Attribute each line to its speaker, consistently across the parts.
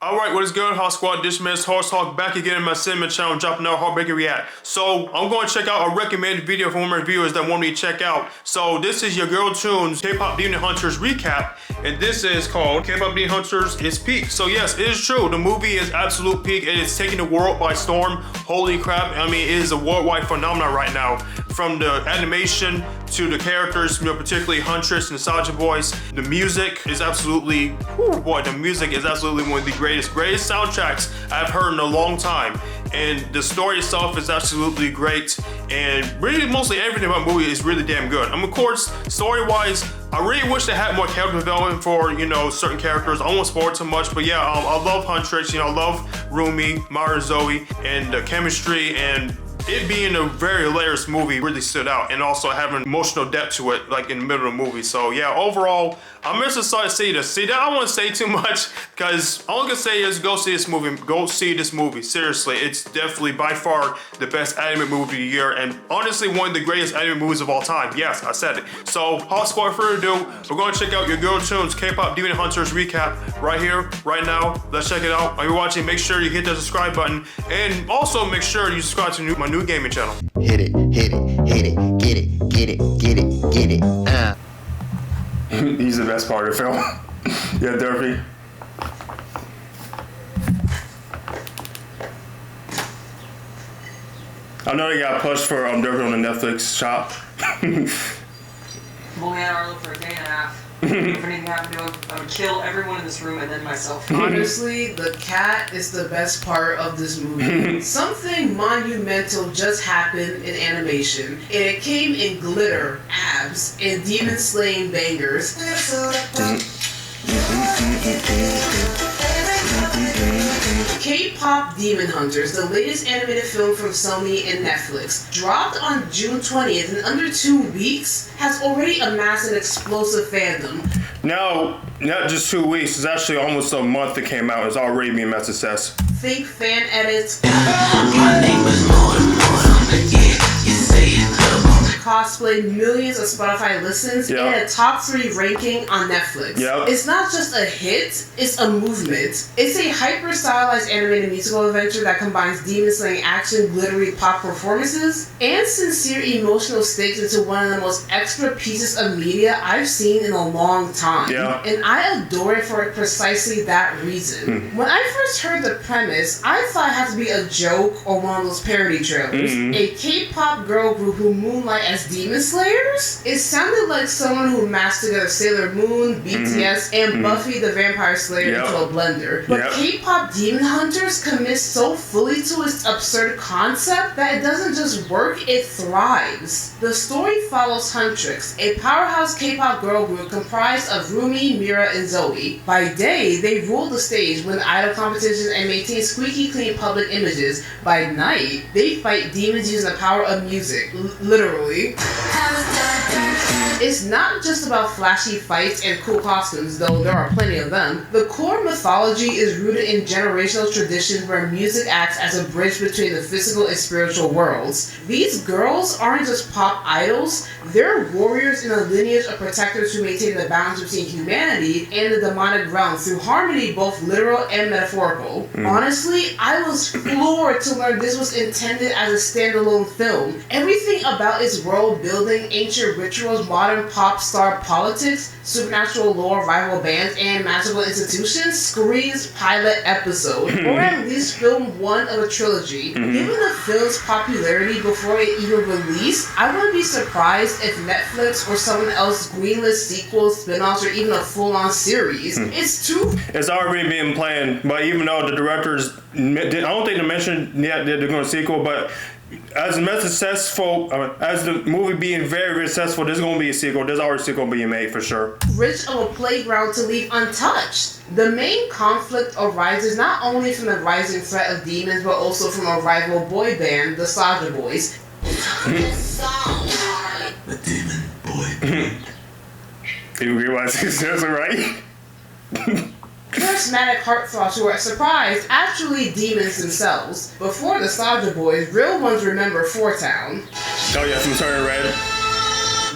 Speaker 1: Alright, what is good, HawkSquad? This man's Hawk back again in my cinema channel, dropping out HawkBanger React. So, I'm going to check out a recommended video from one of my viewers that want me to check out. So, this is YaGurlToonz K-Pop Demon Hunters recap, and this is called K-Pop Demon Hunters is Peak. So yes, it is true, the movie is absolute peak. It is taking the world by storm. Holy crap, I mean, it is a worldwide phenomenon right now. From the animation to the characters, particularly Huntress and Nostalgia Boys. The music is absolutely, the music is absolutely one of the greatest soundtracks I've heard in a long time. And the story itself is absolutely great. And really, mostly everything about the movie is really damn good. Of course, story-wise, I really wish they had more character development for, certain characters. I won't spoil too much, but yeah, I love Huntress, I love Rumi, Mara, Zoe, and the chemistry, and it being a very hilarious movie really stood out, and also having emotional depth to it, like in the middle of the movie. So yeah, overall, I'm just excited to see this. See, that I don't want to say too much, because all I can say is go see this movie. Go see this movie. Seriously, it's definitely by far the best anime movie of the year, and honestly one of the greatest anime movies of all time. Yes, I said it. So, HawkSquad, further ado, we're going to check out YaGurlToonz K-Pop Demon Hunters recap right here, right now. Let's check it out. While you're watching, make sure you hit that subscribe button, and also make sure you subscribe to my new gaming channel.
Speaker 2: Hit it, hit it, hit it, get it, get it, get it, get it.
Speaker 1: He's the best part of the film. Yeah, Durfee. I know they got pushed for Durfee on the Netflix shop.
Speaker 3: I'm only out for a day and a half. If anything happened to him, I would kill everyone in this room and then myself.
Speaker 4: Honestly, the cat is the best part of this movie. Something monumental just happened in animation, and it came in glitter, abs, and demon slaying bangers. K-Pop Demon Hunters, the latest animated film from Sony and Netflix, dropped on June 20th and under 2 weeks, has already amassed an explosive fandom.
Speaker 1: Now, not just 2 weeks, it's actually almost a month it came out. It's already being a success.
Speaker 4: Think fan edits, cosplay, millions of Spotify listens, and a top 3 ranking on Netflix. It's not just a hit, it's a movement. It's a hyper-stylized animated musical adventure that combines demon-slaying action, glittery pop performances, and sincere emotional stakes into one of the most extra pieces of media I've seen in a long time. And I adore it for precisely that reason. When I first heard the premise, I thought it had to be a joke or one of those parody trailers. A K-pop girl group who moonlight as demon slayers? It sounded like someone who mashed together Sailor Moon, BTS, and Buffy the Vampire Slayer into a blender. But K-Pop Demon Hunters commits so fully to its absurd concept that it doesn't just work, it thrives. The story follows Huntress, a powerhouse K-pop girl group comprised of Rumi, Mira, and Zoe. By day, they rule the stage, win idol competitions, and maintain squeaky clean public images. By night, they fight demons using the power of music, literally. It's not just about flashy fights and cool costumes, though there are plenty of them. The core mythology is rooted in generational traditions where music acts as a bridge between the physical and spiritual worlds. These girls aren't just pop idols, they're warriors in a lineage of protectors who maintain the balance between humanity and the demonic realm through harmony both literal and metaphorical. Honestly, I was floored to learn this was intended as a standalone film. Everything about its world building, ancient rituals, modern pop star politics, supernatural lore, rival bands, and magical institutions screams pilot episode, or at least film 1 of a trilogy. Given the film's popularity before it even released, I wouldn't be surprised if Netflix or someone else greenlit sequels, spin-offs, or even a full-on series. It's
Speaker 1: already being planned, but even though the directors, I don't think they mentioned yet that they're going to sequel, but as the movie being very, very successful, there's going to be a sequel. There's already a sequel being made for sure.
Speaker 4: Rich of a playground to leave untouched. The main conflict arises not only from the rising threat of demons, but also from a rival boy band, the Nostalgia Boys.
Speaker 2: The demon boy band.
Speaker 1: You realize it's right?
Speaker 4: Charismatic heartthrobs who are surprised actually demons themselves. Before the Nostalgia Boys, real ones remember Four Town.
Speaker 1: Oh yeah, from Turning Red.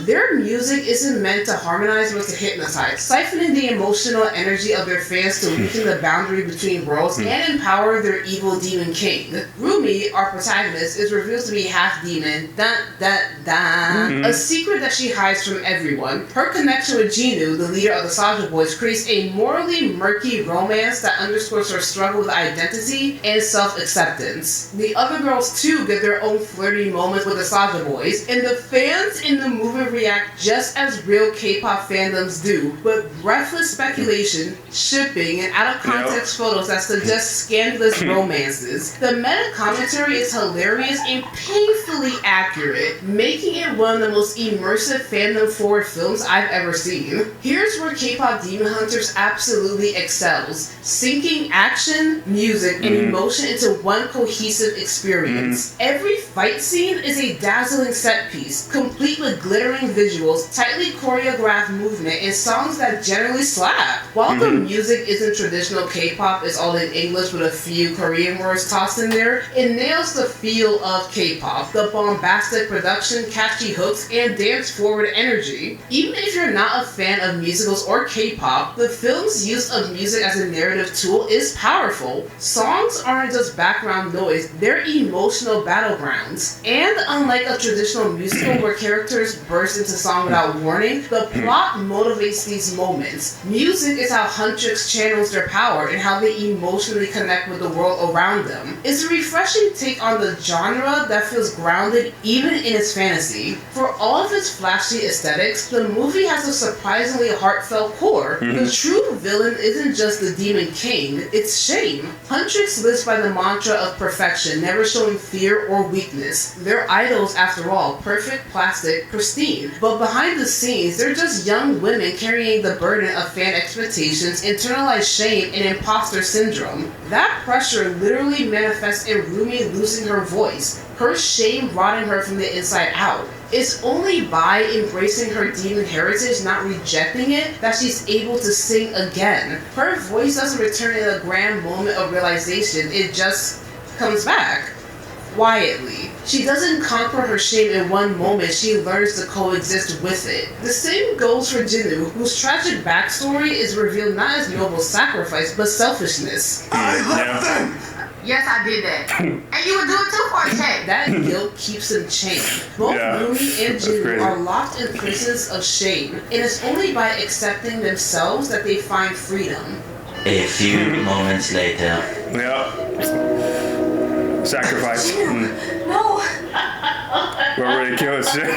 Speaker 4: Their music isn't meant to harmonize but to hypnotize, siphoning the emotional energy of their fans to weaken the boundary between worlds and empower their evil demon king. Rumi, our protagonist, is revealed to be half demon, a secret that she hides from everyone. Her connection with Jinu, the leader of the Saja Boys, creates a morally murky romance that underscores her struggle with identity and self-acceptance. The other girls too get their own flirty moments with the Saja Boys, and the fans in the movie react just as real K-pop fandoms do, with breathless speculation, shipping, and out-of-context photos that suggest scandalous romances. The meta-commentary is hilarious and painfully accurate, making it one of the most immersive fandom-forward films I've ever seen. Here's where K-pop Demon Hunters absolutely excels, syncing action, music, and emotion into one cohesive experience. Every fight scene is a dazzling set piece, complete with glittering visuals, tightly choreographed movement, and songs that generally slap. While the music isn't traditional K-pop, it's all in English with a few Korean words tossed in there, it nails the feel of K-pop, the bombastic production, catchy hooks, and dance-forward energy. Even if you're not a fan of musicals or K-pop, the film's use of music as a narrative tool is powerful. Songs aren't just background noise, they're emotional battlegrounds. And unlike a traditional musical where characters burst into song without warning, the plot motivates these moments. Music is how Huntrix channels their power and how they emotionally connect with the world around them. It's a refreshing take on the genre that feels grounded even in its fantasy. For all of its flashy aesthetics, the movie has a surprisingly heartfelt core. The true villain isn't just the Demon King, it's shame. Huntrix lives by the mantra of perfection, never showing fear or weakness. They're idols after all, perfect, plastic, pristine. But behind the scenes, they're just young women carrying the burden of fan expectations, internalized shame, and imposter syndrome. That pressure literally manifests in Rumi losing her voice, her shame rotting her from the inside out. It's only by embracing her demon heritage, not rejecting it, that she's able to sing again. Her voice doesn't return in a grand moment of realization, it just comes back. Quietly. She doesn't conquer her shame in one moment, she learns to coexist with it. The same goes for Jinu, whose tragic backstory is revealed not as noble sacrifice, but selfishness.
Speaker 5: I left them!
Speaker 3: Yes, I did that. And you would do it too for a check.
Speaker 4: That guilt keeps him chained. Both Rumi and Jinu are locked in prisons of shame, and it's only by accepting themselves that they find freedom.
Speaker 6: A few moments later.
Speaker 1: Sacrifice.
Speaker 3: No.
Speaker 1: We're ready to kill this shit.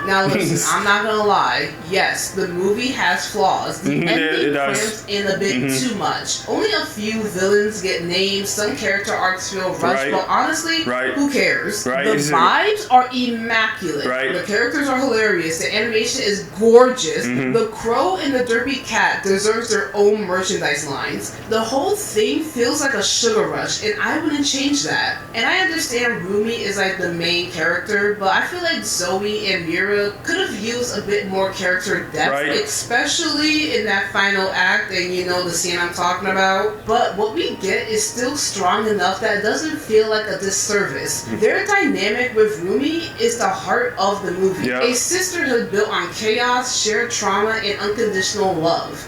Speaker 4: Now listen, I'm not gonna lie. Yes, the movie has flaws. The ending cramps in a bit too much. Only a few villains get named. Some character arcs feel rushed, but honestly, who cares? The vibes are immaculate. The characters are hilarious. The animation is gorgeous. The crow and the derpy cat deserves their own merchandise lines. The whole thing feels like a sugar rush, and I wouldn't change that. And I understand Rumi is like the main character, but I feel like Zoe and Mira could have used a bit more character depth, especially in that final act, and you know the scene I'm talking about. But what we get is still strong enough that it doesn't feel like a disservice. Their dynamic with Rumi is the heart of the movie. A sisterhood built on chaos, shared trauma, and unconditional love.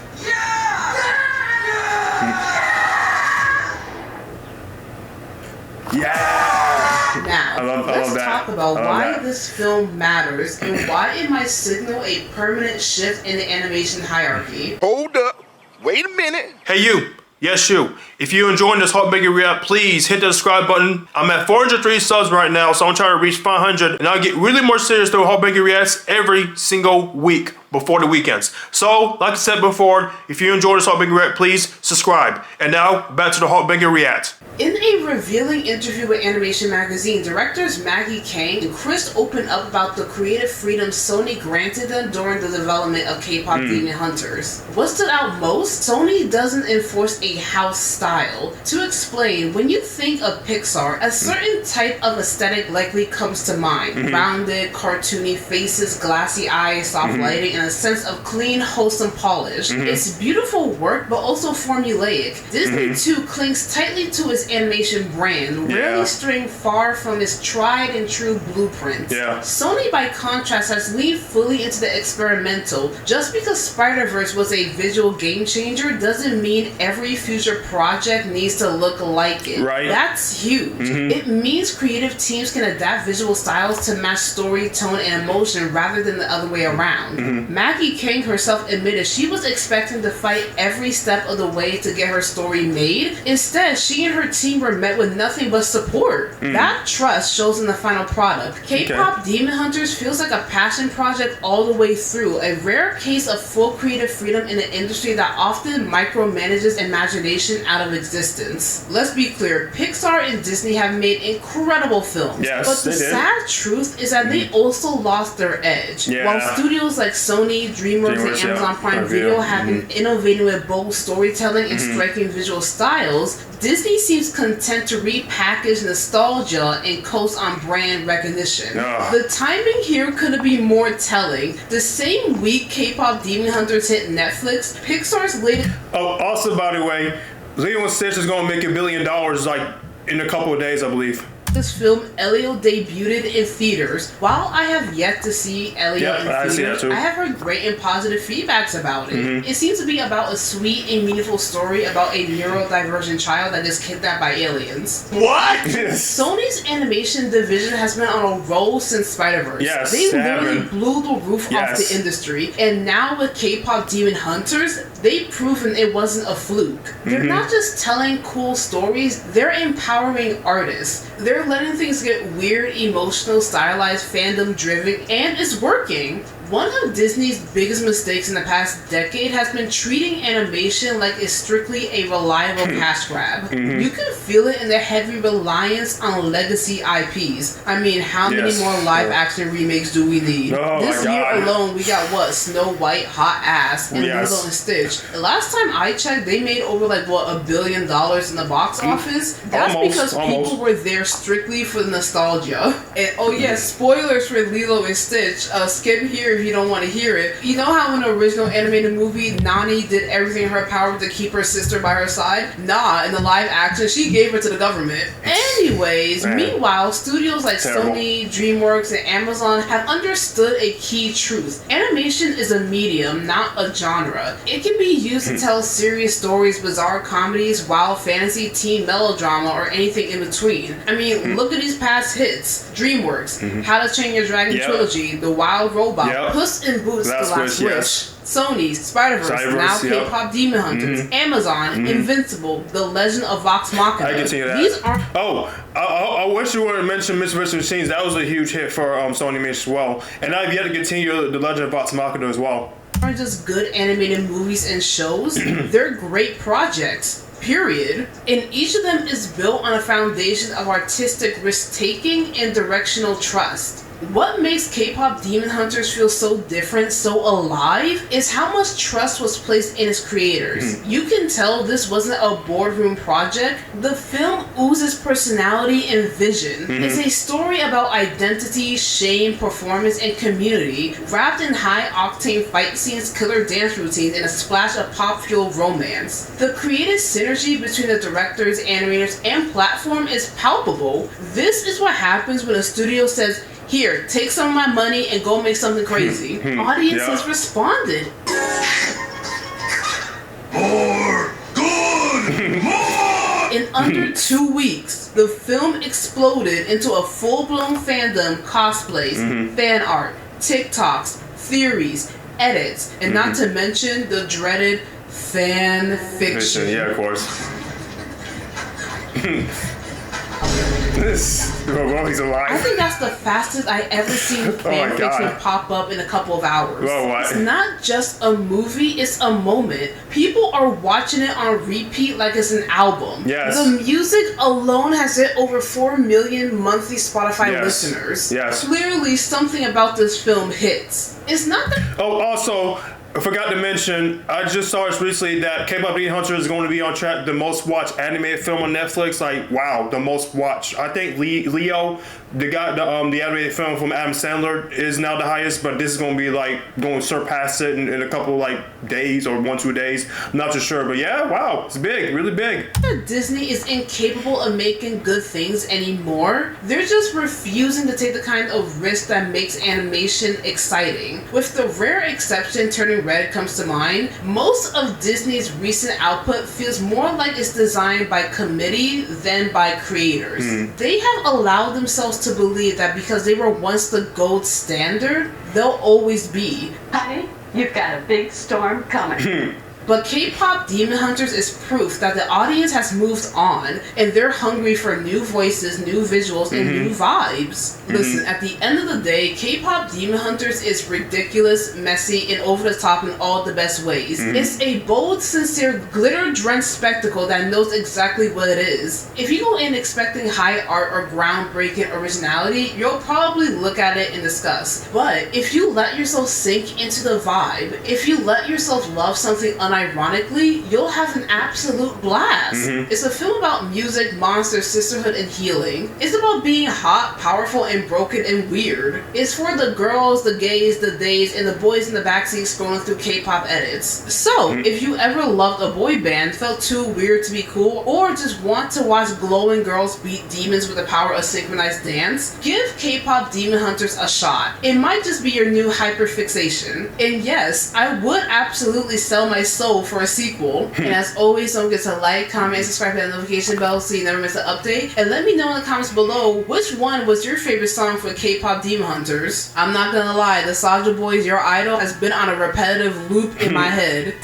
Speaker 4: Now, let's talk about why this film matters and why it might signal a permanent shift in the animation hierarchy.
Speaker 5: Hold up. Wait a minute.
Speaker 1: Hey you. Yes you. If you're enjoying this HawkBanger react, please hit the subscribe button. I'm at 403 subs right now, so I'm trying to reach 500. And I'll get really more serious through HawkBanger reacts every single week before the weekends. So, like I said before, if you enjoy this HawkBanger react, please subscribe. And now, back to the HawkBanger react.
Speaker 4: In a revealing interview with Animation Magazine, directors Maggie Kang and Chris opened up about the creative freedom Sony granted them during the development of K-pop Demon Hunters. What stood out most? Sony doesn't enforce a house style style. To explain, when you think of Pixar, a certain type of aesthetic likely comes to mind. Rounded, cartoony faces, glassy eyes, soft lighting, and a sense of clean, wholesome polish. It's beautiful work, but also formulaic. Disney too clings tightly to its animation brand, rarely straying far from its tried and true blueprint. Sony, by contrast, has leaned fully into the experimental. Just because Spider-Verse was a visual game changer doesn't mean every future project needs to look like it. That's huge. It means creative teams can adapt visual styles to match story, tone, and emotion rather than the other way around. Maggie King herself admitted she was expecting to fight every step of the way to get her story made. Instead, she and her team were met with nothing but support. That trust shows in the final product. K-Pop Demon Hunters feels like a passion project all the way through, a rare case of full creative freedom in an industry that often micromanages imagination out of existence. Let's be clear, Pixar and Disney have made incredible films, but the sad truth is that they also lost their edge. While studios like Sony, DreamWorks, and Amazon Prime Video have been innovating with bold storytelling and striking visual styles, Disney seems content to repackage nostalgia and coast on brand recognition. The timing here couldn't be more telling. The same week K-Pop Demon Hunters hit Netflix, Pixar's latest...
Speaker 1: Also, by the way, Lilo and Stitch is going to make $1 billion like in a couple of days, I believe.
Speaker 4: This film, Elio, debuted in theaters. While I have yet to see Elio in theaters, I have heard great and positive feedbacks about it. It seems to be about a sweet and meaningful story about a neurodivergent child that is kidnapped by aliens.
Speaker 5: What?
Speaker 4: Sony's animation division has been on a roll since Spider-Verse. They literally blew the roof off the industry, and now with K-Pop Demon Hunters, they've proven it wasn't a fluke. They're not just telling cool stories, they're empowering artists. They're letting things get weird, emotional, stylized, fandom-driven, and it's working. One of Disney's biggest mistakes in the past decade has been treating animation like it's strictly a reliable cash grab. You can feel it in the heavy reliance on legacy IPs. I mean, how many more live-action remakes do we need? This year alone, we got what? Snow White, Hot Ass, and Lilo and Stitch. The last time I checked, they made over like what, $1 billion in the box office. That's because people were there strictly for the nostalgia. And oh yeah, spoilers for Lilo and Stitch. Skip here if you don't want to hear it. You know how in the original animated movie, Nani did everything in her power to keep her sister by her side? Nah, in the live action, she gave it to the government. Anyways, meanwhile, studios like Sony, DreamWorks, and Amazon have understood a key truth. Animation is a medium, not a genre. It can be used to tell serious stories, bizarre comedies, wild fantasy, teen melodrama, or anything in between. I mean, look at these past hits. DreamWorks, How to Train Your Dragon Trilogy, The Wild Robot, Puss in Boots, The Last Wish. Sony, Spider-Verse, now K-Pop Demon Hunters, Amazon, Invincible, The Legend of Vox Machina.
Speaker 1: I can see that.
Speaker 4: These are...
Speaker 1: I wish you would have mentioned Mr. Vicious Machines. That was a huge hit for Sony as well. And I've yet to continue The Legend of Vox Machina as well.
Speaker 4: Aren't just good animated movies and shows, they're great projects. Period. And each of them is built on a foundation of artistic risk-taking and directional trust. What makes K-Pop Demon Hunters feel so different, so alive, is how much trust was placed in its creators. You can tell this wasn't a boardroom project. The film oozes personality and vision. It's a story about identity, shame, performance, and community, wrapped in high-octane fight scenes, killer dance routines, and a splash of pop-fueled romance. The creative synergy between the directors, animators, and platform is palpable. This is what happens when a studio says, "Here, take some of my money and go make something crazy." Audiences responded.
Speaker 5: More! Good! More!
Speaker 4: In under 2 weeks, the film exploded into a full-blown fandom, cosplays, fan art, TikToks, theories, edits, and not to mention the dreaded fan fiction.
Speaker 1: Yeah, of course. Well, he's alive.
Speaker 4: I think that's the fastest I ever seen fanfiction pop up in a couple of hours. It's not just a movie, it's a moment. People are watching it on repeat like it's an album. The music alone has hit over 4 million monthly Spotify listeners. Clearly something about this film hits. It's not that...
Speaker 1: Also, I forgot to mention, I just saw this recently that K-Pop Demon Hunters is going to be on track the most watched animated film on Netflix. Like, wow, the most watched. I think Leo, the animated film from Adam Sandler, is now the highest, but this is going to be like going to surpass it in a couple like days or 1-2 days. I'm not too sure, but yeah, wow, it's big, really big.
Speaker 4: Disney is incapable of making good things anymore. They're just refusing to take the kind of risk that makes animation exciting. With the rare exception Turning Red comes to mind, most of Disney's recent output feels more like it's designed by committee than by creators. They have allowed themselves to believe that because they were once the gold standard, they'll always be.
Speaker 7: Honey, you've got a big storm coming.
Speaker 4: But K-Pop Demon Hunters is proof that the audience has moved on and they're hungry for new voices, new visuals, and new vibes. Listen, at the end of the day, K-Pop Demon Hunters is ridiculous, messy, and over the top in all the best ways. It's a bold, sincere, glitter-drenched spectacle that knows exactly what it is. If you go in expecting high art or groundbreaking originality, you'll probably look at it and discuss. But if you let yourself sink into the vibe, if you let yourself love something unironically, you'll have an absolute blast. It's a film about music, monsters, sisterhood, and healing. It's about being hot, powerful, and broken and weird. It's for the girls, the gays, the days, and the boys in the backseat scrolling through K-pop edits. So, if you ever loved a boy band, felt too weird to be cool, or just want to watch glowing girls beat demons with the power of synchronized dance, give K-Pop Demon Hunters a shot. It might just be your new hyperfixation. And yes, I would absolutely sell my soul for a sequel. And as always, don't forget to like, comment, subscribe, hit the notification bell so you never miss an update. And let me know in the comments below which one was your favorite song for K-Pop Demon Hunters. I'm not gonna lie, the Soulja Boy's Your Idol has been on a repetitive loop in my head.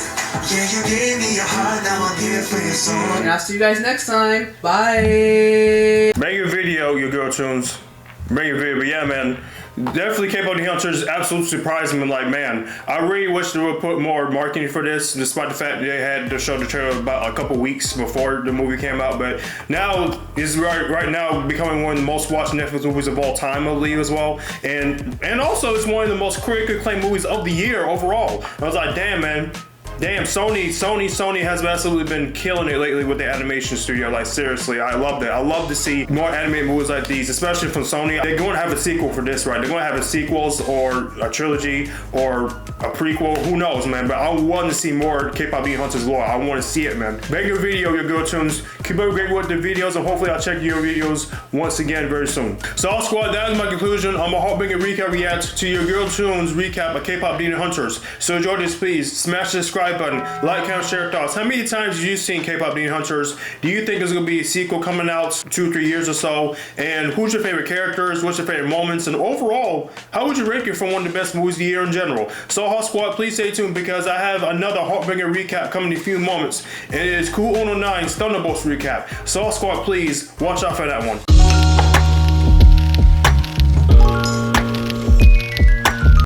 Speaker 5: Yeah, you gave me your heart, now I'm here for your soul.
Speaker 4: And I'll see you guys next time. Bye.
Speaker 1: Bring your video, YaGurlToonz. Bring your video, but yeah, man. Definitely K-Pop Demon Hunters absolutely surprised me. Like, man, I really wish they would put more marketing for this, despite the fact they had to show the trailer about a couple weeks before the movie came out. But now it's right now becoming one of the most watched Netflix movies of all time, I believe, as well. And also it's one of the most critically acclaimed movies of the year overall. I was like, damn, man. Damn, Sony has absolutely been killing it lately with the animation studio. Like, seriously, I love that. I love to see more animated movies like these, especially from Sony. They're going to have a sequel for this, right? They're going to have a sequels or a trilogy or a prequel. Who knows, man? But I want to see more K-Pop Demon Hunters lore. I want to see it, man. Make your video, YaGurlToonz. Keep up great with the videos, and hopefully I'll check your videos once again very soon. So, HawkSquad, that is my conclusion. I'm a HawkBanger recap react to YaGurlToonz recap of K-Pop Demon Hunters. So enjoy this, please. Smash the subscribe button, like, comment, share thoughts. How many times have you seen K-Pop Demon Hunters? Do you think there's gonna be a sequel coming out 2-3 years or so? And who's your favorite characters? What's your favorite moments? And overall, how would you rank it for one of the best movies of the year in general? So HawkSquad, please stay tuned because I have another HawkBanger recap coming in a few moments. And it is Cool 109's Thunderbolts recap. So HawkSquad, please watch out for that one.